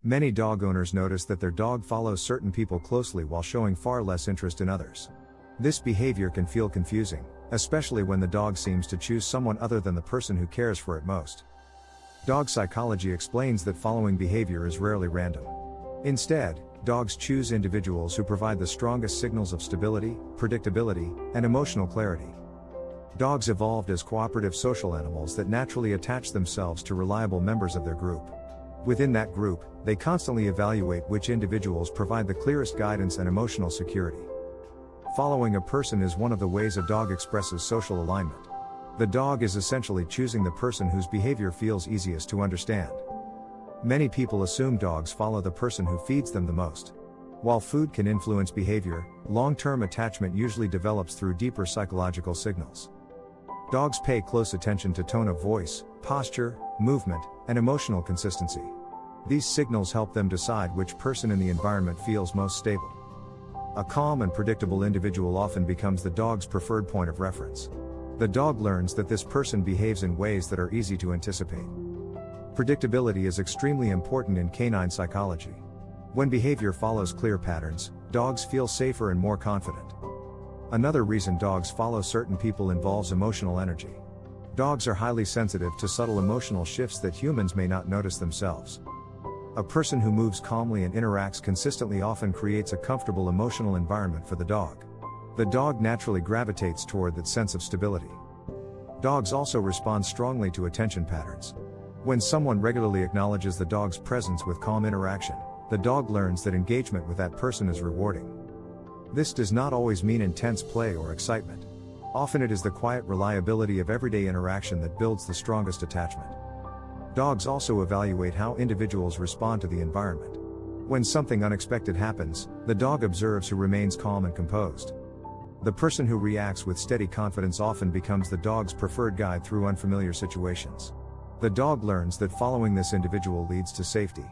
Many dog owners notice that their dog follows certain people closely while showing far less interest in others. This behavior can feel confusing, especially when the dog seems to choose someone other than the person who cares for it most. Dog psychology explains that following behavior is rarely random. Instead, dogs choose individuals who provide the strongest signals of stability, predictability, and emotional clarity. Dogs evolved as cooperative social animals that naturally attach themselves to reliable members of their group. Within that group, they constantly evaluate which individuals provide the clearest guidance and emotional security. Following a person is one of the ways a dog expresses social alignment. The dog is essentially choosing the person whose behavior feels easiest to understand. Many people assume dogs follow the person who feeds them the most. While food can influence behavior, long-term attachment usually develops through deeper psychological signals. Dogs pay close attention to tone of voice, posture, movement, and emotional consistency. These signals help them decide which person in the environment feels most stable. A calm and predictable individual often becomes the dog's preferred point of reference. The dog learns that this person behaves in ways that are easy to anticipate. Predictability is extremely important in canine psychology. When behavior follows clear patterns, dogs feel safer and more confident. Another reason dogs follow certain people involves emotional energy. Dogs are highly sensitive to subtle emotional shifts that humans may not notice themselves. A person who moves calmly and interacts consistently often creates a comfortable emotional environment for the dog. The dog naturally gravitates toward that sense of stability. Dogs also respond strongly to attention patterns. When someone regularly acknowledges the dog's presence with calm interaction, the dog learns that engagement with that person is rewarding. This does not always mean intense play or excitement. Often it is the quiet reliability of everyday interaction that builds the strongest attachment. Dogs also evaluate how individuals respond to the environment. When something unexpected happens, the dog observes who remains calm and composed. The person who reacts with steady confidence often becomes the dog's preferred guide through unfamiliar situations. The dog learns that following this individual leads to safety.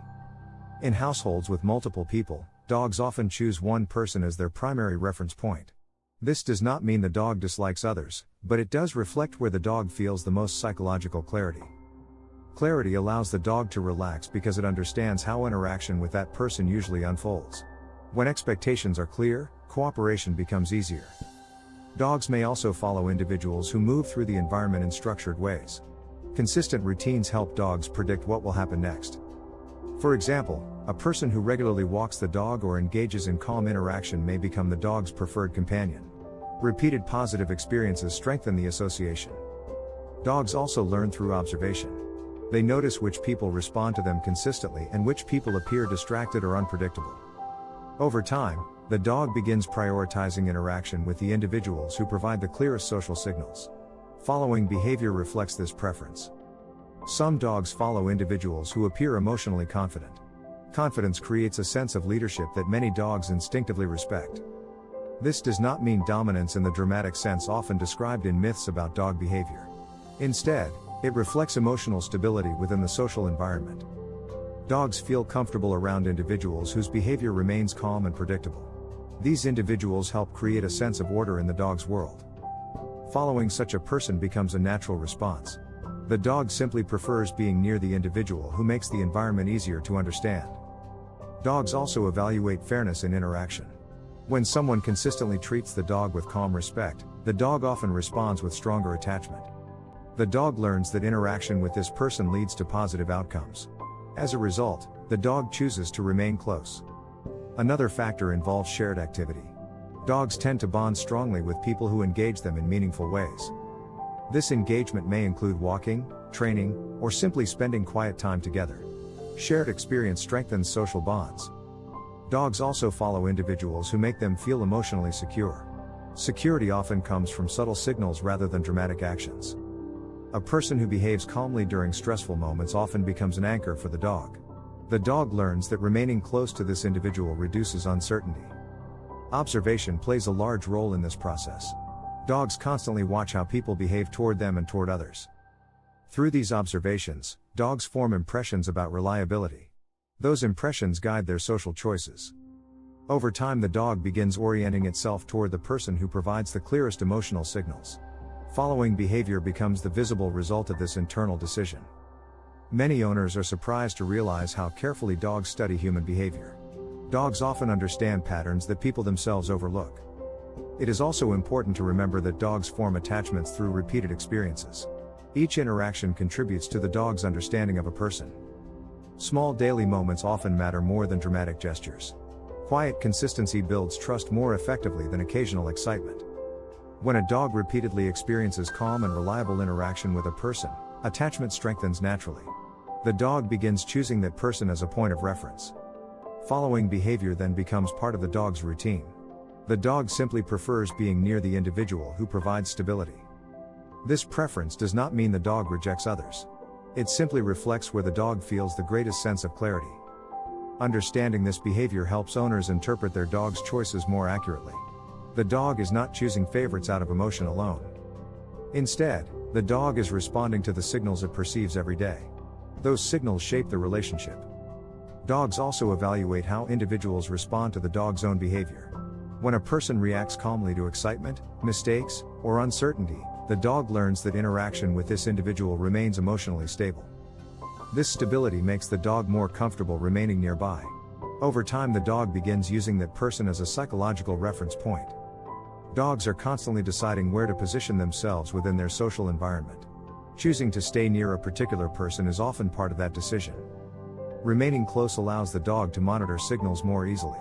In households with multiple people, dogs often choose one person as their primary reference point. This does not mean the dog dislikes others, but it does reflect where the dog feels the most psychological clarity. Clarity allows the dog to relax because it understands how interaction with that person usually unfolds. When expectations are clear, cooperation becomes easier. Dogs may also follow individuals who move through the environment in structured ways. Consistent routines help dogs predict what will happen next. For example, a person who regularly walks the dog or engages in calm interaction may become the dog's preferred companion. Repeated positive experiences strengthen the association. Dogs also learn through observation. They notice which people respond to them consistently and which people appear distracted or unpredictable. Over time, the dog begins prioritizing interaction with the individuals who provide the clearest social signals. Following behavior reflects this preference. Some dogs follow individuals who appear emotionally confident. Confidence creates a sense of leadership that many dogs instinctively respect. This does not mean dominance in the dramatic sense often described in myths about dog behavior. Instead, it reflects emotional stability within the social environment. Dogs feel comfortable around individuals whose behavior remains calm and predictable. These individuals help create a sense of order in the dog's world. Following such a person becomes a natural response. The dog simply prefers being near the individual who makes the environment easier to understand. Dogs also evaluate fairness in interaction. When someone consistently treats the dog with calm respect, the dog often responds with stronger attachment. The dog learns that interaction with this person leads to positive outcomes. As a result, the dog chooses to remain close. Another factor involves shared activity. Dogs tend to bond strongly with people who engage them in meaningful ways. This engagement may include walking, training, or simply spending quiet time together. Shared experience strengthens social bonds. Dogs also follow individuals who make them feel emotionally secure. Security often comes from subtle signals rather than dramatic actions. A person who behaves calmly during stressful moments often becomes an anchor for the dog. The dog learns that remaining close to this individual reduces uncertainty. Observation plays a large role in this process. Dogs constantly watch how people behave toward them and toward others. Through these observations, dogs form impressions about reliability. Those impressions guide their social choices. Over time, the dog begins orienting itself toward the person who provides the clearest emotional signals. Following behavior becomes the visible result of this internal decision. Many owners are surprised to realize how carefully dogs study human behavior. Dogs often understand patterns that people themselves overlook. It is also important to remember that dogs form attachments through repeated experiences. Each interaction contributes to the dog's understanding of a person. Small daily moments often matter more than dramatic gestures. Quiet consistency builds trust more effectively than occasional excitement. When a dog repeatedly experiences calm and reliable interaction with a person, attachment strengthens naturally. The dog begins choosing that person as a point of reference. Following behavior then becomes part of the dog's routine. The dog simply prefers being near the individual who provides stability. This preference does not mean the dog rejects others. It simply reflects where the dog feels the greatest sense of clarity. Understanding this behavior helps owners interpret their dog's choices more accurately. The dog is not choosing favorites out of emotion alone. Instead, the dog is responding to the signals it perceives every day. Those signals shape the relationship. Dogs also evaluate how individuals respond to the dog's own behavior. When a person reacts calmly to excitement, mistakes, or uncertainty, the dog learns that interaction with this individual remains emotionally stable. This stability makes the dog more comfortable remaining nearby. Over time, the dog begins using that person as a psychological reference point. Dogs are constantly deciding where to position themselves within their social environment. Choosing to stay near a particular person is often part of that decision. Remaining close allows the dog to monitor signals more easily.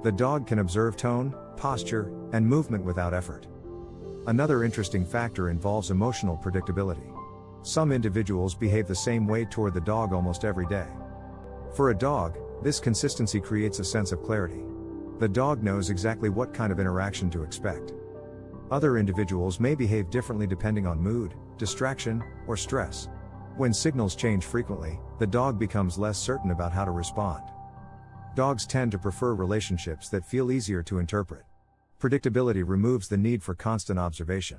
The dog can observe tone, posture, and movement without effort. Another interesting factor involves emotional predictability. Some individuals behave the same way toward the dog almost every day. For a dog, this consistency creates a sense of clarity. The dog knows exactly what kind of interaction to expect. Other individuals may behave differently depending on mood, distraction, or stress. When signals change frequently, the dog becomes less certain about how to respond. Dogs tend to prefer relationships that feel easier to interpret. Predictability removes the need for constant observation.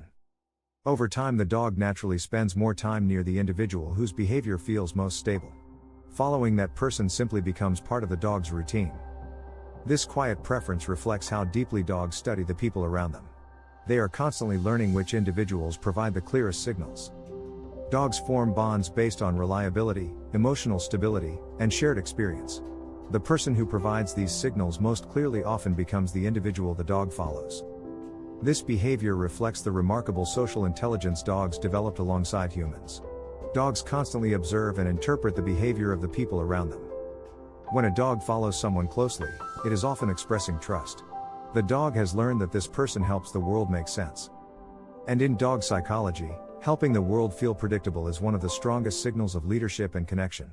Over time, the dog naturally spends more time near the individual whose behavior feels most stable. Following that person simply becomes part of the dog's routine. This quiet preference reflects how deeply dogs study the people around them. They are constantly learning which individuals provide the clearest signals. Dogs form bonds based on reliability, emotional stability, and shared experience. The person who provides these signals most clearly often becomes the individual the dog follows. This behavior reflects the remarkable social intelligence dogs developed alongside humans. Dogs constantly observe and interpret the behavior of the people around them. When a dog follows someone closely, it is often expressing trust. The dog has learned that this person helps the world make sense. And in dog psychology, helping the world feel predictable is one of the strongest signals of leadership and connection.